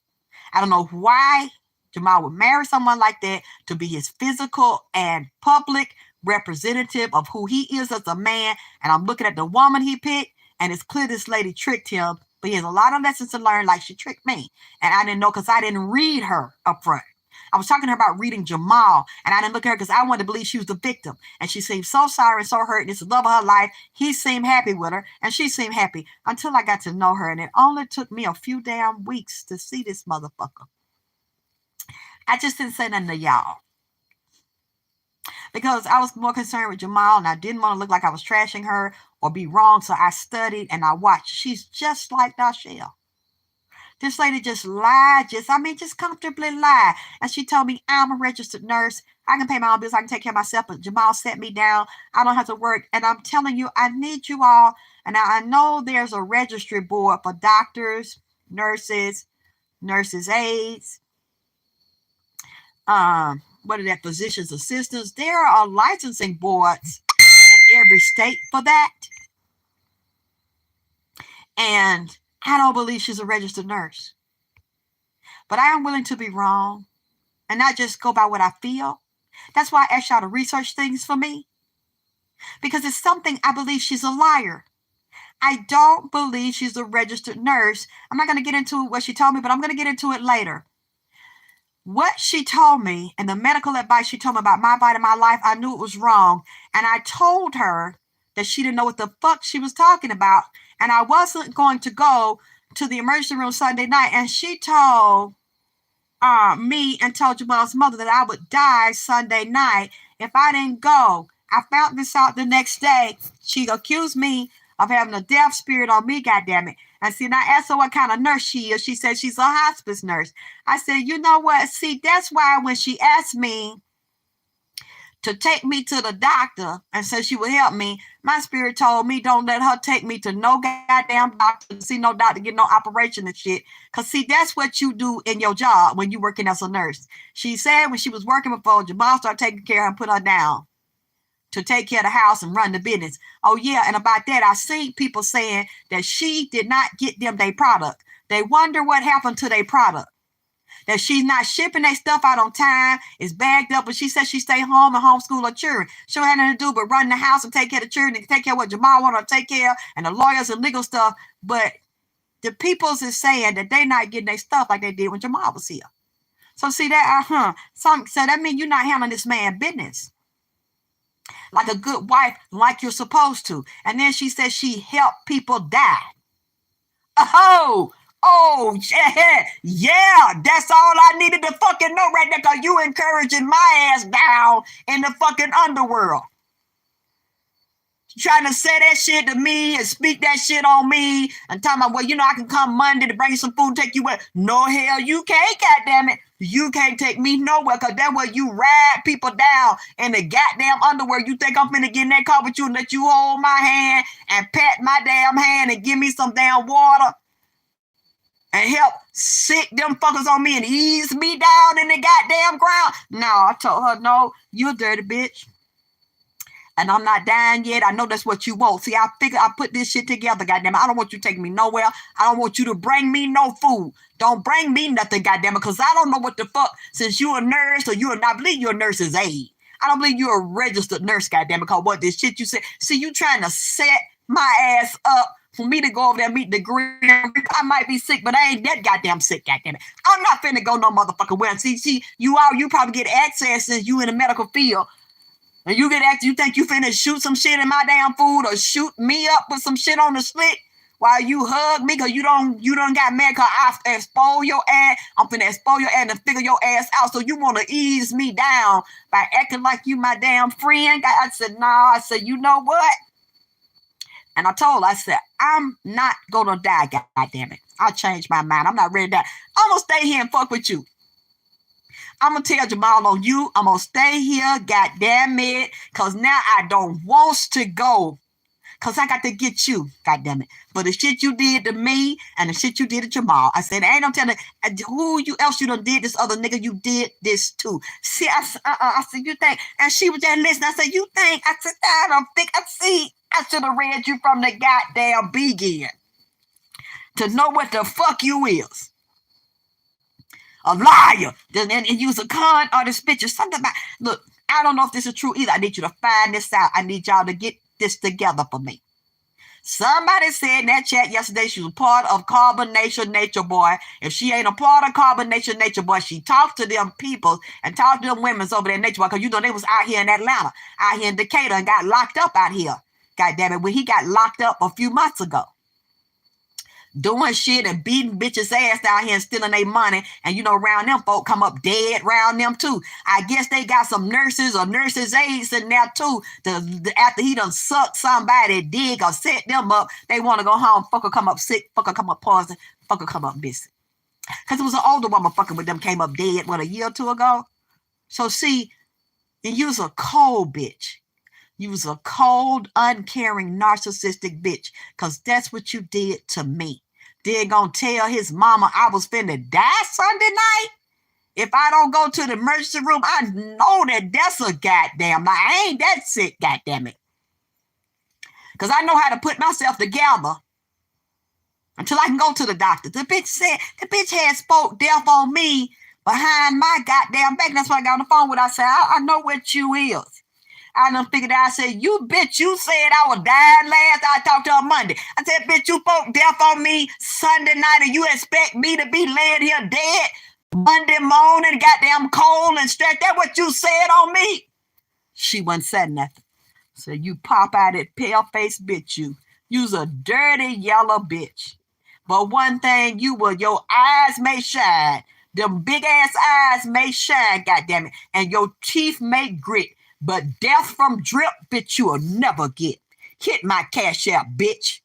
I don't know why Jamal would marry someone like that to be his physical and public representative of who he is as a man. And I'm looking at the woman he picked, and it's clear this lady tricked him. But he has a lot of lessons to learn, like she tricked me. And I didn't know because I didn't read her up front. I was talking to her about reading Jamal, and I didn't look at her because I wanted to believe she was the victim. And she seemed so sorry and so hurt, and it's the love of her life. He seemed happy with her, and she seemed happy until I got to know her. And it only took me a few damn weeks to see this motherfucker. I just didn't say nothing to y'all because I was more concerned with Jamal, and I didn't want to look like I was trashing her or be wrong. So I studied and I watched. She's just like Dashelle. This lady just lied, just comfortably lied. And she told me, I'm a registered nurse. I can pay my own bills. I can take care of myself. But Jamal set me down. I don't have to work. And I'm telling you, I need you all. And I know there's a registry board for doctors, nurses, nurses' aides, what are that, physician's assistants. There are licensing boards in every state for that. And I don't believe she's a registered nurse. But I am willing to be wrong and not just go by what I feel. That's why I asked y'all to research things for me. Because it's something I believe she's a liar. I don't believe she's a registered nurse. I'm not going to get into what she told me, but I'm going to get into it later. What she told me and the medical advice she told me about my body, my life, I knew it was wrong. And I told her that she didn't know what the fuck she was talking about. And I wasn't going to go to the emergency room Sunday night. And she told me and told Jamal's mother that I would die Sunday night if I didn't go. I found this out the next day. She accused me of having a death spirit on me, goddammit. And see, and I asked her what kind of nurse she is. She said she's a hospice nurse. I said, you know what? See, that's why when she asked me to take me to the doctor and said she would help me, my spirit told me don't let her take me to no goddamn doctor, see no doctor, get no operation and shit. Because, see, that's what you do in your job when you're working as a nurse. She said when she was working before, Jamal started taking care of her and put her down to take care of the house and run the business. Oh, yeah, and about that, I seen people saying that she did not get them their product. They wonder what happened to their product. That she's not shipping their stuff out on time, it's bagged up, but she said she stay home and homeschool her children. She don't have nothing to do but run the house and take care of the children and take care of what Jamal wanted to take care of and the lawyers and legal stuff. But the peoples is saying that they not getting their stuff like they did when Jamal was here. So see that, so that means you're not handling this man's business like a good wife, like you're supposed to. And then she said she helped people die. Oh, yeah, that's all I needed to fucking know right there, because you encouraging my ass down in the fucking underworld. Trying to say that shit to me and speak that shit on me and talking about, well, you know, I can come Monday to bring you some food, take you away. No, hell, you can't, goddammit. You can't take me nowhere, because that's where you ride people down in the goddamn underwear. You think I'm finna get in that car with you and let you hold my hand and pat my damn hand and give me some damn water and help sick them fuckers on me and ease me down in the goddamn ground? No, I told her, no, you a dirty bitch. And I'm not dying yet. I know that's what you want. See, I figure I put this shit together, goddamn it. I don't want you taking me nowhere. I don't want you to bring me no food. Don't bring me nothing, goddamn it, because I don't know what the fuck, since you a nurse or you are not, believe you're a nurse's aide. I don't believe you're a registered nurse, goddamn it, because what this shit you said. See, you trying to set my ass up for me to go over there and meet the green. I might be sick, but I ain't that goddamn sick, goddamn it. I'm not finna go no motherfucking way. See, you probably get access since you in the medical field. And you get asked, you think you finna shoot some shit in my damn food or shoot me up with some shit on the slit while you hug me, because you don't got mad because I expose your ass. I'm finna expose your ass and figure your ass out. So you want to ease me down by acting like you my damn friend? I said, no. I said, you know what? And I told her, I said, I'm not gonna die, goddammit. I changed my mind. I'm not ready to die. I'm gonna stay here and fuck with you. I'm going to tell Jamal on you. I'm going to stay here, goddamn it, because now I don't want to go, because I got to get you, goddamn it, for the shit you did to me and the shit you did to Jamal. I said, ain't no telling who else you done did this other nigga you did this to. See, I said, you think, and she was there listening. I said, you think? I said, I don't think, I should have read you from the goddamn begin to know what the fuck you is. A liar, and use a con artist picture, something about, look, I don't know if this is true either. I need you to find this out. I need y'all to get this together for me. Somebody said in that chat yesterday she was part of Carbonation Nature Boy. If she ain't a part of Carbonation Nature Boy, she talked to them people and talked to them women over there in Nature Boy, because you know they was out here in Atlanta, out here in Decatur, and got locked up out here. God damn it, when he got locked up a few months ago. Doing shit and beating bitches' ass down here and stealing their money. And you know, around them folk come up dead around them too. I guess they got some nurses or nurses' aides in there too. After he done sucked somebody dig or set them up, they want to go home. Fucker come up sick. Fucker come up poison. Fucker come up missing. Because it was an older woman fucking with them, came up dead, what, a year or two ago? So see, and you was a cold bitch. You was a cold, uncaring, narcissistic bitch. Because that's what you did to me. Then gonna tell his mama I was finna die Sunday night? If I don't go to the emergency room, I know that that's a goddamn lie. I ain't that sick, goddamn it. Because I know how to put myself together until I can go to the doctor. The bitch had spoke death on me behind my goddamn back. That's why I got on the phone with her. I said, I know what you is. I done figured out. I said, you bitch, you said I was dying last. I talked to her Monday. I said, bitch, you spoke death on me Sunday night and you expect me to be laying here dead Monday morning, goddamn cold and stretched. That's what you said on me. She wasn't saying nothing. So you pop out that pale-faced bitch, you. You's a dirty yellow bitch. But one thing you will, your eyes may shine. Them big-ass eyes may shine, goddammit. And your teeth may grit. But death from drip, bitch, you will never get. Hit my cash out, bitch.